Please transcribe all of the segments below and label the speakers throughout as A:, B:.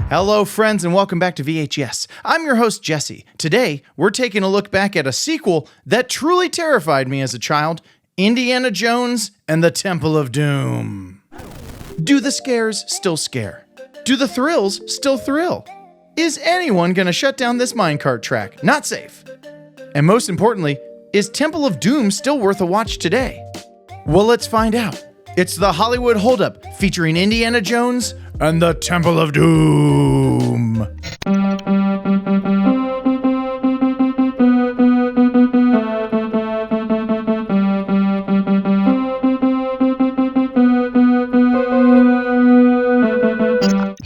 A: Hello, friends, and welcome back to VHS. I'm your host, Jesse. Today, we're taking a look back at a sequel that truly terrified me as a child, Indiana Jones and the Temple of Doom. Do the scares still scare? Do the thrills still thrill? Is anyone gonna shut down this minecart track? Not safe. And most importantly, is Temple of Doom still worth a watch today? Well, let's find out. It's the Hollywood Holdup, featuring Indiana Jones and the Temple of Doom.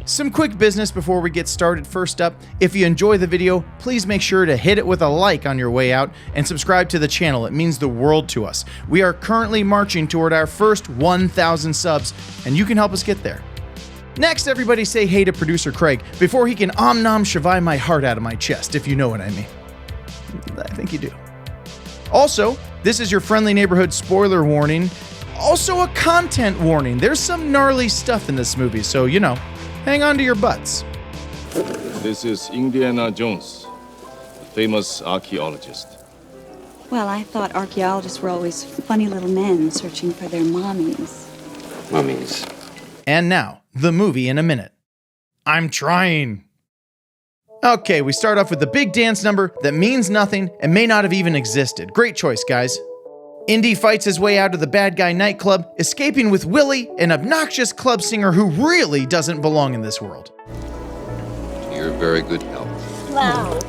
A: Some quick business before we get started. First up, if you enjoy the video, please make sure to hit it with a like on your way out and subscribe to the channel. It means the world to us. We are currently marching toward our first 1,000 subs, and you can help us get there. Next, everybody say hey to producer Craig before he can nom shavai my heart out of my chest, if you know what I mean. I think you do. Also, this is your friendly neighborhood spoiler warning. Also a content warning. There's some gnarly stuff in this movie, so hang on to your butts.
B: This is Indiana Jones, the famous archaeologist.
C: Well, I thought archaeologists were always funny little men searching for their mommies.
D: Mummies.
A: And now, the movie in a minute. I'm trying. Okay, we start off with the big dance number that means nothing and may not have even existed. Great choice, guys. Indy fights his way out of the bad guy nightclub, escaping with Willie, an obnoxious club singer who really doesn't belong in this world.
D: You're very good health.
C: Wow.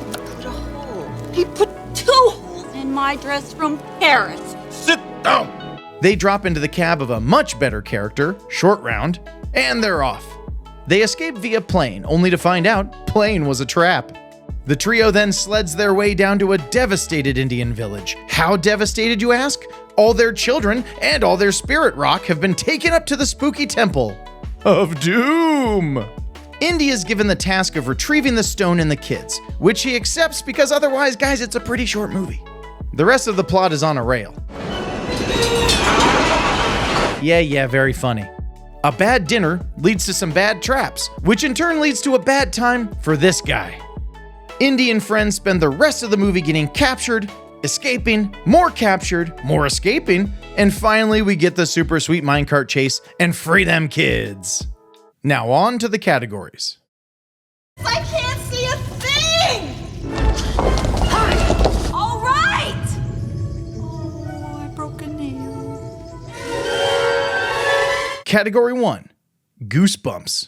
C: He put 2 holes in my dress from Paris.
B: Sit down!
A: They drop into the cab of a much better character, Short Round, and they're off. They escape via plane, only to find out plane was a trap. The trio then sleds their way down to a devastated Indian village. How devastated, you ask? All their children and all their spirit rock have been taken up to the spooky Temple of Doom. Indy is given the task of retrieving the stone and the kids, which he accepts because otherwise, guys, it's a pretty short movie. The rest of the plot is on a rail. Yeah, very funny. A bad dinner leads to some bad traps, which in turn leads to a bad time for this guy. Indy and friends spend the rest of the movie getting captured, escaping, more captured, more escaping, and finally we get the super sweet minecart chase and free them kids. Now on to the categories.
E: I can't see a thing! All right!
C: Oh, I broke a nail.
A: Category 1, Goosebumps.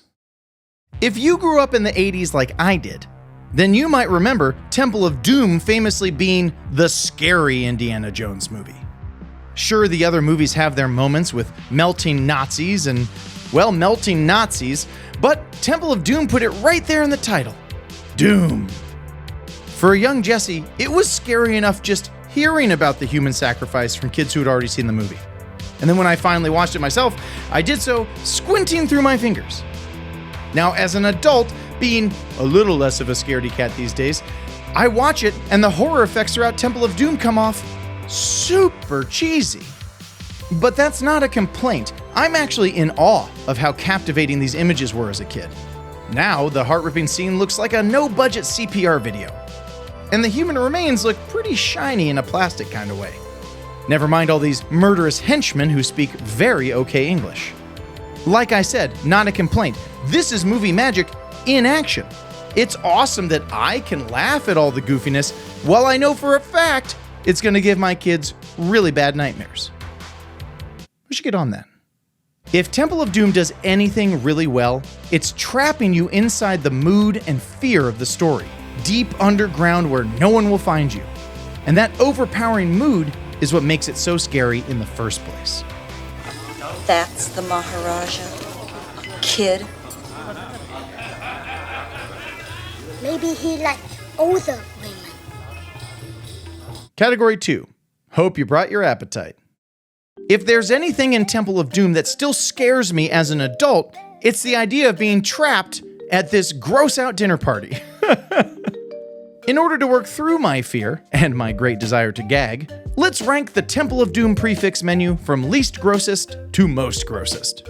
A: If you grew up in the 80s like I did, then you might remember Temple of Doom famously being the scary Indiana Jones movie. Sure, the other movies have their moments with melting Nazis and, well, melting Nazis, but Temple of Doom put it right there in the title. Doom. For a young Jesse, it was scary enough just hearing about the human sacrifice from kids who had already seen the movie. And then when I finally watched it myself, I did so squinting through my fingers. Now, as an adult, being a little less of a scaredy cat these days, I watch it and the horror effects throughout Temple of Doom come off super cheesy. But that's not a complaint. I'm actually in awe of how captivating these images were as a kid. Now, the heart-ripping scene looks like a no-budget CPR video. And the human remains look pretty shiny in a plastic kind of way. Never mind all these murderous henchmen who speak very okay English. Like I said, not a complaint. This is movie magic in action. It's awesome that I can laugh at all the goofiness while I know for a fact it's going to give my kids really bad nightmares. We should get on that. If Temple of Doom does anything really well, it's trapping you inside the mood and fear of the story, deep underground where no one will find you. And that overpowering mood is what makes it so scary in the first place.
C: That's the Maharaja. Kid.
E: Maybe he likes older women.
A: Category 2. Hope you brought your appetite. If there's anything in Temple of Doom that still scares me as an adult, it's the idea of being trapped at this gross-out dinner party. In order to work through my fear, and my great desire to gag, let's rank the Temple of Doom prefix menu from least grossest to most grossest.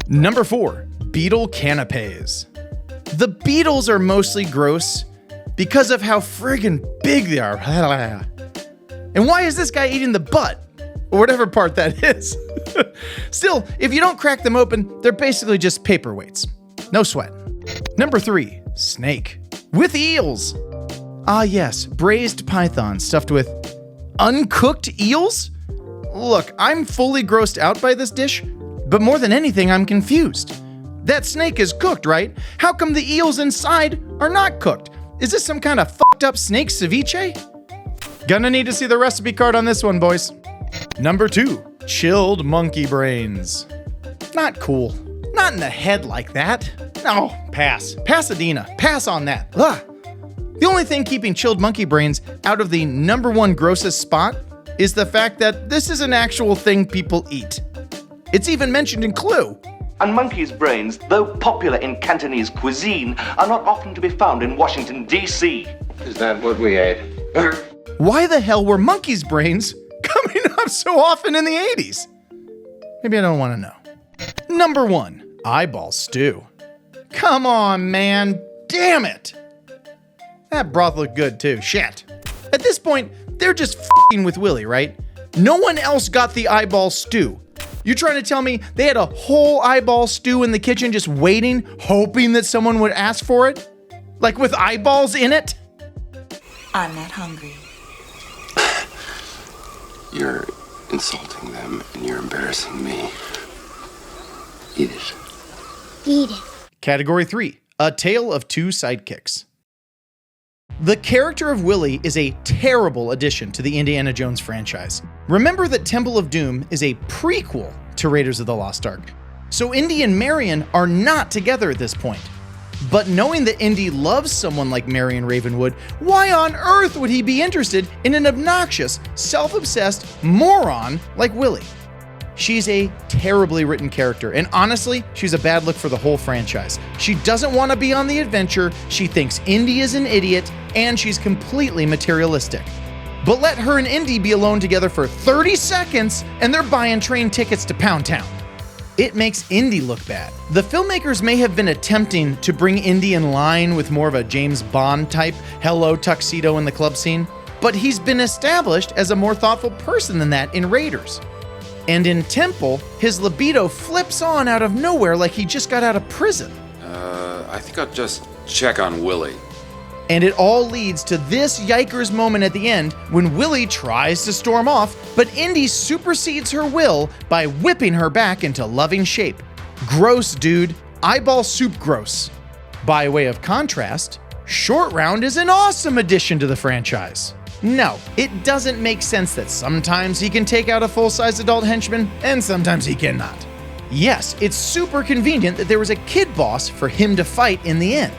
A: Number 4, Beetle Canapes. The beetles are mostly gross because of how friggin' big they are. And why is this guy eating the butt? Or whatever part that is. Still, if you don't crack them open, they're basically just paperweights. No sweat. Number 3, snake. With eels. Ah yes, braised python stuffed with uncooked eels? Look, I'm fully grossed out by this dish, but more than anything, I'm confused. That snake is cooked, right? How come the eels inside are not cooked? Is this some kind of fucked up snake ceviche? Gonna need to see the recipe card on this one, boys. Number 2, chilled monkey brains. Not cool. Not in the head like that. No, pass. Pasadena. Pass on that. Ugh. The only thing keeping chilled monkey brains out of the number 1 grossest spot is the fact that this is an actual thing people eat. It's even mentioned in Clue.
F: And monkey's brains, though popular in Cantonese cuisine, are not often to be found in Washington, D.C.
D: Is that what we ate?
A: Why the hell were monkey's brains coming up so often in the 80s? Maybe I don't want to know. Number 1, eyeball stew. Come on, man. Damn it. That broth looked good too. Shit. At this point, they're just f***ing with Willie, right? No one else got the eyeball stew. You trying to tell me they had a whole eyeball stew in the kitchen just waiting, hoping that someone would ask for it? Like with eyeballs in it?
E: I'm not hungry.
D: You're insulting them and you're embarrassing me. Eat it.
G: Eat it.
A: Category 3, A Tale of Two Sidekicks. The character of Willie is a terrible addition to the Indiana Jones franchise. Remember that Temple of Doom is a prequel to Raiders of the Lost Ark, so Indy and Marion are not together at this point. But knowing that Indy loves someone like Marion Ravenwood, why on earth would he be interested in an obnoxious, self-obsessed moron like Willie? She's a terribly written character, and honestly, she's a bad look for the whole franchise. She doesn't want to be on the adventure, she thinks Indy is an idiot, and she's completely materialistic. But let her and Indy be alone together for 30 seconds, and they're buying train tickets to Pound Town. It makes Indy look bad. The filmmakers may have been attempting to bring Indy in line with more of a James Bond type hello tuxedo in the club scene, but he's been established as a more thoughtful person than that in Raiders. And in Temple, his libido flips on out of nowhere like he just got out of prison.
H: I think I'll just check on Willie.
A: And it all leads to this yikers moment at the end when Willie tries to storm off, but Indy supersedes her will by whipping her back into loving shape. Gross, dude. Eyeball soup gross. By way of contrast, Short Round is an awesome addition to the franchise. No, it doesn't make sense that sometimes he can take out a full-size adult henchman and sometimes he cannot. Yes, it's super convenient that there was a kid boss for him to fight in the end.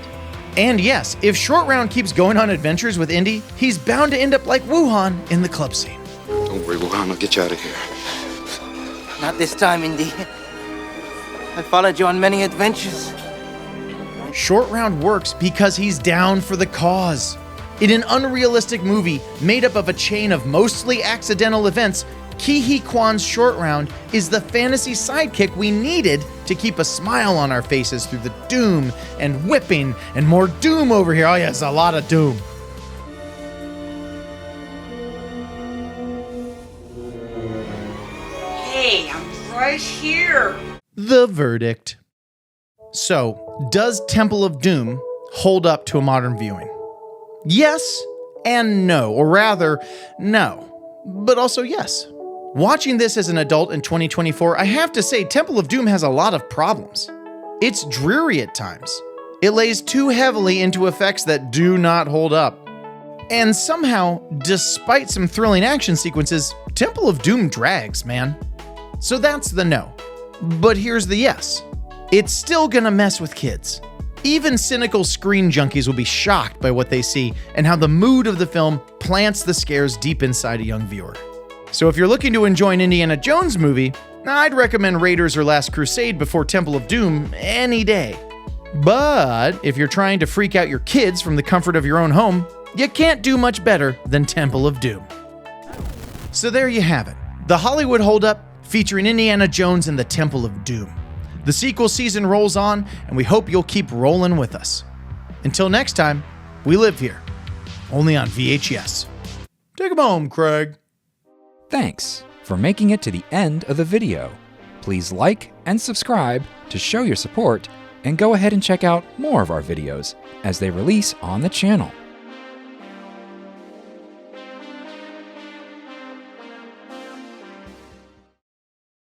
A: And yes, if Short Round keeps going on adventures with Indy, he's bound to end up like Wuhan in the club scene.
D: Don't worry, Wuhan, I'll get you out of here.
I: Not this time, Indy. I followed you on many adventures.
A: Short Round works because he's down for the cause. In an unrealistic movie made up of a chain of mostly accidental events, Ke Huy Quan's Short Round is the fantasy sidekick we needed to keep a smile on our faces through the doom and whipping and more doom over here. Oh yes, a lot of doom.
E: Hey, I'm right here.
A: The verdict. So, does Temple of Doom hold up to a modern viewing? Yes and no, or rather, no, but also yes. Watching this as an adult in 2024, I have to say Temple of Doom has a lot of problems. It's dreary at times. It lays too heavily into effects that do not hold up. And somehow, despite some thrilling action sequences, Temple of Doom drags, man. So that's the no. But here's the yes. It's still gonna mess with kids. Even cynical screen junkies will be shocked by what they see and how the mood of the film plants the scares deep inside a young viewer. So if you're looking to enjoy an Indiana Jones movie, I'd recommend Raiders or Last Crusade before Temple of Doom any day. But if you're trying to freak out your kids from the comfort of your own home, you can't do much better than Temple of Doom. So there you have it. The Hollywood Holdup featuring Indiana Jones and the Temple of Doom. The sequel season rolls on, and we hope you'll keep rolling with us. Until next time, we live here, only on VHS. Take 'em home, Craig.
G: Thanks for making it to the end of the video. Please like and subscribe to show your support, and go ahead and check out more of our videos as they release on the channel.